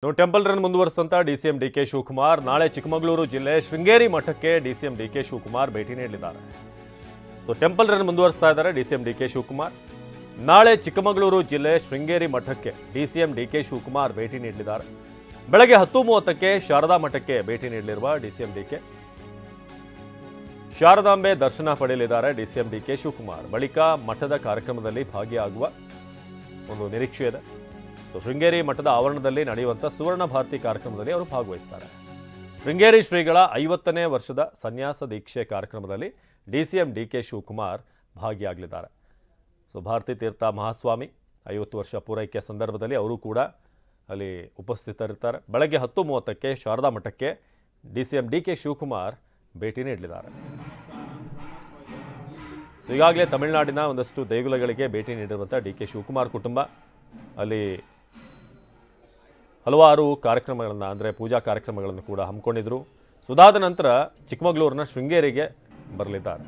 Temple run ಮುಂದುವರಿಸಿದಂತ DCM DK Shivakumar ನಾಳೆ ಚಿಕ್ಕಮಗಳೂರು ಜಿಲ್ಲೆ ಶೃಂಗೇರಿ ಮಠಕ್ಕೆ ಡಿಸಿಎಂ ಡಿಕೆ ಶಿವಕುಮಾರ್ ಭೇಟಿ ನೀಡಲಿದ್ದಾರೆ. ಟೆಂಪಲ್ ರನ್ ಮುಂದುವರಿಸ್ತಾ ಇದ್ದಾರೆ ಡಿಸಿಎಂ ಡಿಕೆ ಶಿವಕುಮಾರ್. ನಾಳೆ ಚಿಕ್ಕಮಗಳೂರು ಜಿಲ್ಲೆ ಶೃಂಗೇರಿ ಮಠಕ್ಕೆ ಡಿಸಿಎಂ ಡಿಕೆ ಶಿವಕುಮಾರ್ ಭೇಟಿ ನೀಡಲಿದ್ದಾರೆ. ಬೆಳಗ್ಗೆ 10:30ಕ್ಕೆ ಶಾರದಾ ಮಠಕ್ಕೆ ಭೇಟಿ ನೀಡಲಿರುವ ಡಿಸಿಎಂ ಡಿಕೆ ಶಾರದಾಂಬೆ ದರ್ಶನ ಪಡೆಯಲಿದ್ದಾರೆ ಡಿಸಿಎಂ ಡಿಕೆ ಶಿವಕುಮಾರ್. ಬಳಿಕ ಮಠದ ಕಾರ್ಯಕ್ರಮದಲ್ಲಿ ಭಾಗಿಯಾಗುವ ಒಂದು ನಿರೀಕ್ಷೆ ಇದೆ. ಶೃಂಗೇರಿ ಮಠದ ಆವರಣದಲ್ಲಿ ನಡೆಯುವಂಥ ಸುವರ್ಣ ಭಾರತಿ ಕಾರ್ಯಕ್ರಮದಲ್ಲಿ ಅವರು ಭಾಗವಹಿಸ್ತಾರೆ. ಶೃಂಗೇರಿ ಶ್ರೀಗಳ 50ನೇ ವರ್ಷದ ಸನ್ಯಾಸ ದೀಕ್ಷೆ ಕಾರ್ಯಕ್ರಮದಲ್ಲಿ ಡಿಸಿಎಂ ಡಿಕೆ ಶಿವಕುಮಾರ್ ಭಾಗಿಯಾಗಲಿದ್ದಾರೆ. ಭಾರತೀ ತೀರ್ಥ ಮಹಾಸ್ವಾಮಿ 50 ವರ್ಷ ಪೂರೈಕೆ ಸಂದರ್ಭದಲ್ಲಿ ಅವರು ಕೂಡ ಅಲ್ಲಿ ಉಪಸ್ಥಿತರಿರ್ತಾರೆ. ಬೆಳಗ್ಗೆ 10:30ಕ್ಕೆ ಶಾರದಾ ಮಠಕ್ಕೆ ಡಿಸಿಎಂ ಡಿಕೆ ಶಿವಕುಮಾರ್ ಭೇಟಿ ನೀಡಲಿದ್ದಾರೆ. ಈಗಾಗಲೇ ತಮಿಳುನಾಡಿನ ಒಂದಷ್ಟು ದೇಗುಲಗಳಿಗೆ ಭೇಟಿ ನೀಡಿರುವಂಥ ಡಿಕೆ ಶಿವಕುಮಾರ್ ಕುಟುಂಬ ಅಲ್ಲಿ ಹಲವಾರು ಕಾರ್ಯಕ್ರಮಗಳನ್ನು ಅಂದರೆ ಪೂಜಾ ಕಾರ್ಯಕ್ರಮಗಳನ್ನು ಕೂಡ ಹಮ್ಮಿಕೊಂಡಿದ್ರು. ಸುದಾದ ನಂತರ ಚಿಕ್ಕಮಗಳೂರಿನ ಶೃಂಗೇರಿಗೆ ಬರಲಿದ್ದಾರೆ.